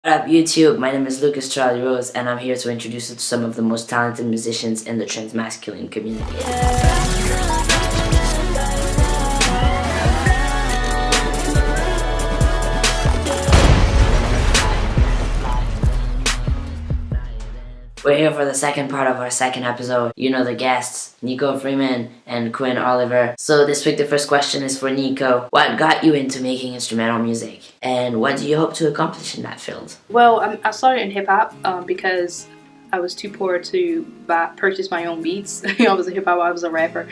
What up YouTube, my name is Lucas Charlie Rose and I'm here to introduce you to some of the most talented musicians in the transmasculine community. We're here for the second part of our second episode. You know the guests, Neeko Freeman and Quinn Oliver. So this week the first question is for Neeko. What got you into making instrumental music? And what do you hope to accomplish in that field? Well, I started in hip-hop because I was too poor to purchase my own beats. I was a hip-hop, I was a rapper,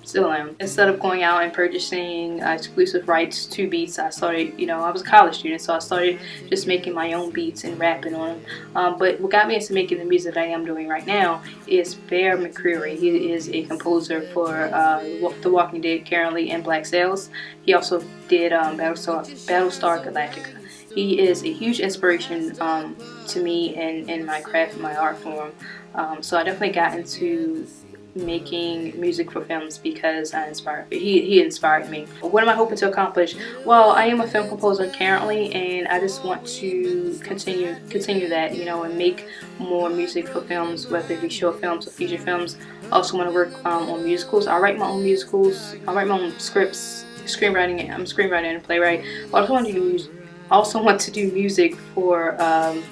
still am. Instead of going out and purchasing exclusive rights to beats, I started, I was a college student, so I started just making my own beats and rapping on them. But what got me into making the music that I am doing right now is Bear McCreary. He is a composer for The Walking Dead currently and Black Sails. He also did Battlestar Galactica. He is a huge inspiration to me in my craft and my art form. So I definitely got into making music for films because he inspired me. What am I hoping to accomplish? Well, I am a film composer currently, and I just want to continue that, and make more music for films, whether it be short films or feature films. I also want to work on musicals. I write my own musicals. I write my own scripts, screenwriting. I'm a screenwriter and a playwright. But I also want to do music for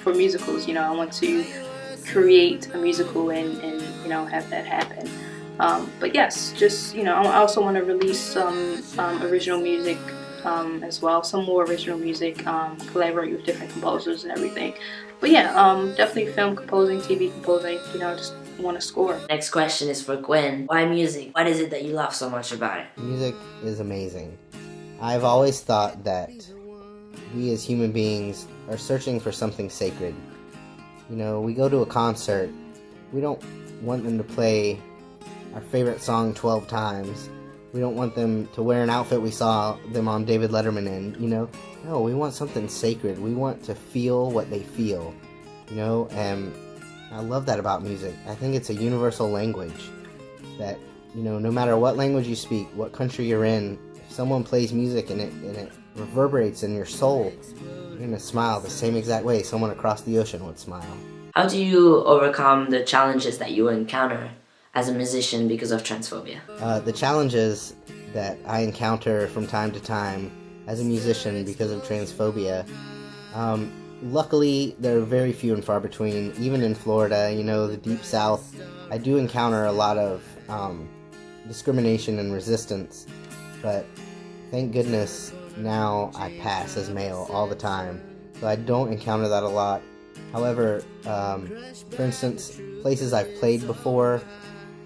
musicals. I want to create a musical and have that happen. But yes, just I also want to release some original music as well, some more original music, collaborate with different composers and everything. But yeah, definitely film composing, TV composing. Just want to score. Next question is for Quinn. Why music? What is it that you love so much about it? Music is amazing. I've always thought that we as human beings are searching for something sacred. We go to a concert, we don't want them to play our favorite song 12 times. We don't want them to wear an outfit we saw them on David Letterman in, No, we want something sacred. We want to feel what they feel, and I love that about music. I think it's a universal language that, no matter what language you speak, what country you're in, if someone plays music and it reverberates in your soul, you're going to smile the same exact way someone across the ocean would smile. How do you overcome the challenges that you encounter as a musician because of transphobia? The challenges that I encounter from time to time as a musician because of transphobia, luckily they're very few and far between. Even in Florida, the Deep South, I do encounter a lot of discrimination and resistance, but thank goodness now I pass as male all the time, so I don't encounter that a lot. However, for instance, places I've played before,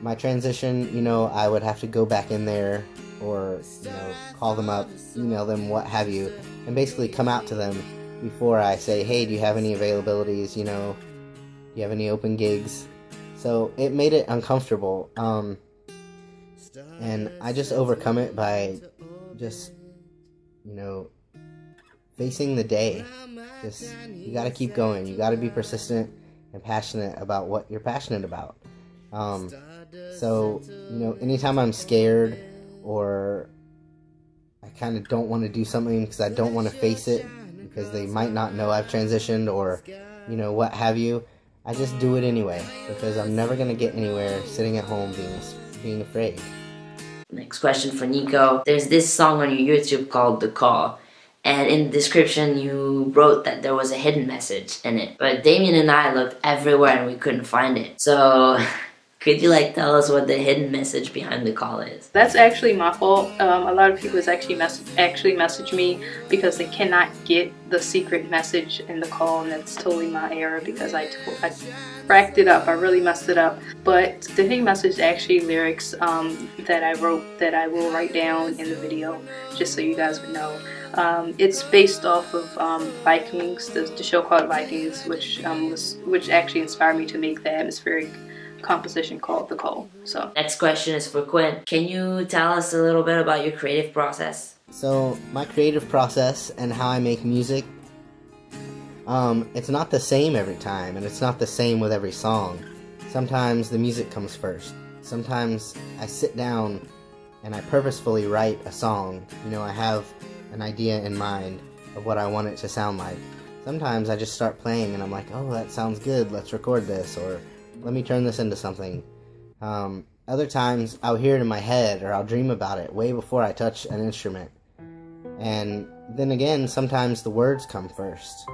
my transition, I would have to go back in there or, call them up, email them, what have you, and basically come out to them before I say, hey, do you have any availabilities, do you have any open gigs? So it made it uncomfortable, and I just overcome it by just, facing the day. You gotta keep going. You gotta be persistent and passionate about what you're passionate about. So, anytime I'm scared or I kind of don't want to do something because I don't want to face it because they might not know I've transitioned or, what have you, I just do it anyway because I'm never gonna get anywhere sitting at home being afraid. Next question for Neeko. There's this song on your YouTube called The Call, and in the description you wrote that there was a hidden message in it, but Damien and I looked everywhere and we couldn't find it. So could you tell us what the hidden message behind The Call is? That's actually my fault. A lot of people actually message me because they cannot get the secret message in The Call, and that's totally my error because I cracked it up. I really messed it up. But the hidden message is actually lyrics that I wrote that I will write down in the video just so you guys would know. It's based off of Vikings, the show called Vikings, which actually inspired me to make the atmospheric composition called The Call. So next question is for Quinn. Can you tell us a little bit about your creative process? So my creative process and how I make music, it's not the same every time, and it's not the same with every song. Sometimes the music comes first. Sometimes I sit down and I purposefully write a song. I have an idea in mind of what I want it to sound like. sometimes I just start playing and I'm like, oh, that sounds good, let's record this, or let me turn this into something. Other times I'll hear it in my head, or I'll dream about it way before I touch an instrument. And then again, sometimes the words come first.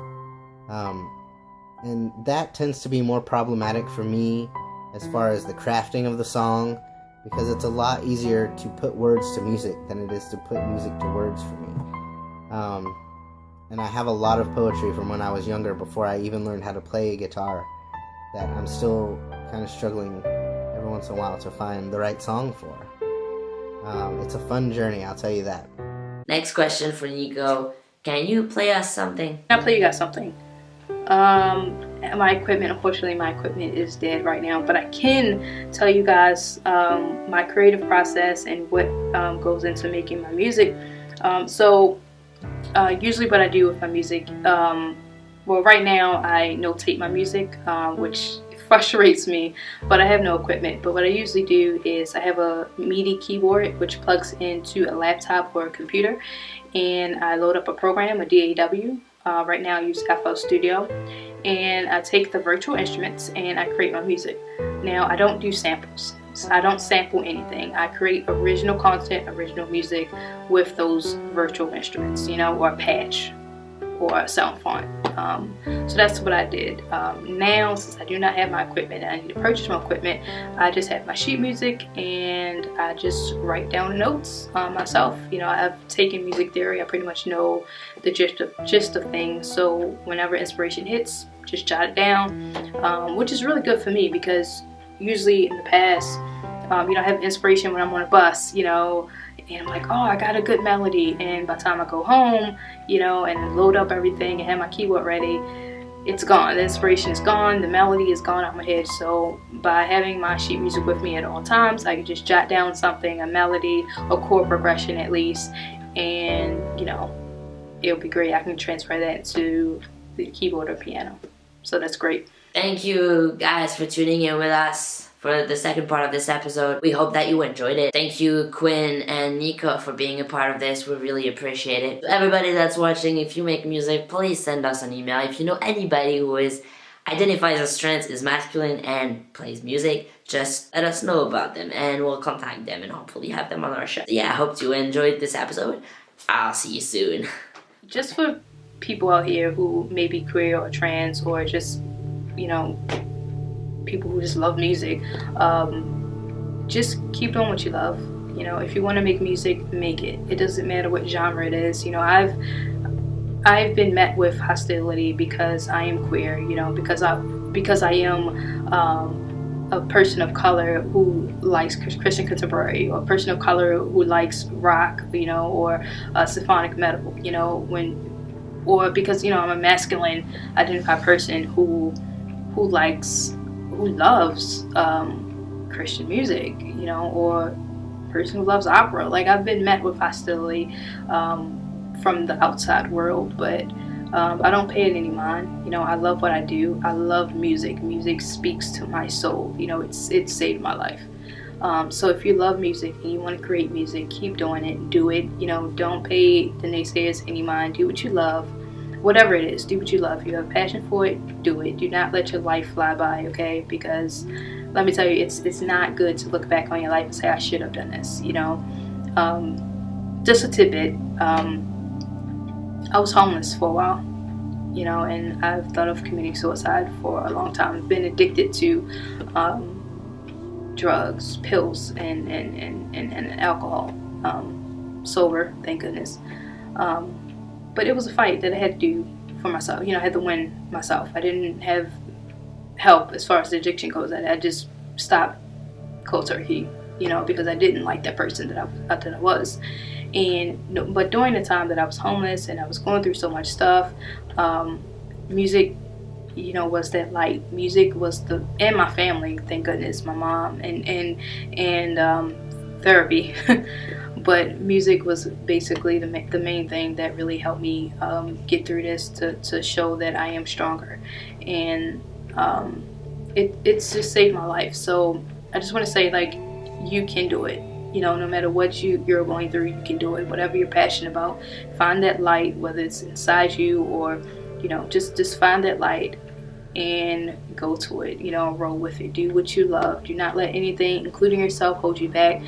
And that tends to be more problematic for me as far as the crafting of the song, because it's a lot easier to put words to music than it is to put music to words for me. And I have a lot of poetry from when I was younger, before I even learned how to play guitar, that I'm still kind of struggling every once in a while to find the right song for. It's a fun journey, I'll tell you that. Next question for Neeko. Can you play us something? I'll play you guys something. My equipment, unfortunately, my equipment is dead right now, but I can tell you guys my creative process and what goes into making my music. Usually what I do with my music, well, right now I notate my music, which frustrates me, but I have no equipment. But what I usually do is I have a MIDI keyboard which plugs into a laptop or a computer, and I load up a program, a DAW. Right now I use FL Studio, and I take the virtual instruments and I create my music. Now, I don't do samples. I don't sample anything. I create original content, original music with those virtual instruments, or a patch or a sound font. So that's what I did. Now, since I do not have my equipment and I need to purchase my equipment, I just have my sheet music and I just write down notes myself. I've taken music theory. I pretty much know the gist of things. So whenever inspiration hits, just jot it down, which is really good for me, because usually in the past, I have inspiration when I'm on a bus, and I'm like, oh, I got a good melody, and by the time I go home, and load up everything and have my keyboard ready, it's gone. The inspiration is gone, the melody is gone out my head. So by having my sheet music with me at all times, I can just jot down something, a melody, a chord progression at least, and it'll be great. I can transfer that to the keyboard or piano. So that's great. Thank you guys for tuning in with us for the second part of this episode. We hope that you enjoyed it. Thank you, Quinn and Neeko, for being a part of this. We really appreciate it. Everybody that's watching, if you make music, please send us an email. If you know anybody who identifies as trans, is masculine, and plays music, just let us know about them and we'll contact them and hopefully have them on our show. Yeah, I hope you enjoyed this episode. I'll see you soon. Just for people out here who may be queer or trans, or just people who just love music, just keep doing what you love. If you want to make music, make it. It doesn't matter what genre it is. I've been met with hostility because I am queer, because I am a person of color who likes Christian contemporary, or a person of color who likes rock, or symphonic metal, or because I'm a masculine identified person who loves Christian music, or person who loves opera. Like, I've been met with hostility from the outside world, but I don't pay it any mind. I love what I do. I love music. Music speaks to my soul. It saved my life. So if you love music and you want to create music, keep doing it. Do it. Don't pay the naysayers any mind. Do what you love. Whatever it is, do what you love. If you have a passion for it, do it. Do not let your life fly by, okay? Because let me tell you, it's not good to look back on your life and say, I should have done this, Just a tidbit, I was homeless for a while, and I've thought of committing suicide for a long time. I've been addicted to drugs, pills, and alcohol. Sober, thank goodness. But it was a fight that I had to do for myself. I had to win myself. I didn't have help as far as the addiction goes. I just stopped cold turkey, because I didn't like that person that I was. But during the time that I was homeless and I was going through so much stuff, music, was that light. Music was and my family, thank goodness, my mom and therapy. But music was basically the main thing that really helped me get through this, to show that I am stronger. And it's just saved my life. So I just want to say, like, you can do it. No matter what you're going through, you can do it. Whatever you're passionate about, find that light, whether it's inside you or you know, just find that light and go to it, you know, roll with it. Do what you love. Do not let anything, including yourself, hold you back.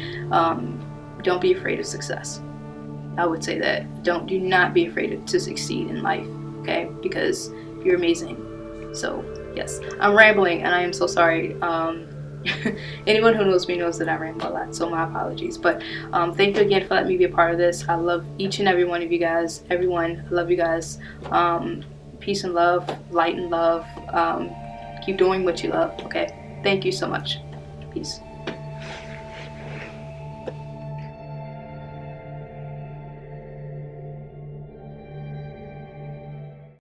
Don't be afraid of success. I would say that. Do not be afraid to succeed in life, okay? Because you're amazing. So, yes, I'm rambling and I am so sorry. Anyone who knows me knows that I ramble a lot, so my apologies. But thank you again for letting me be a part of this. I love each and every one of you guys. Everyone, I love you guys. Peace and love, light and love. Keep doing what you love, okay? Thank you so much. Peace.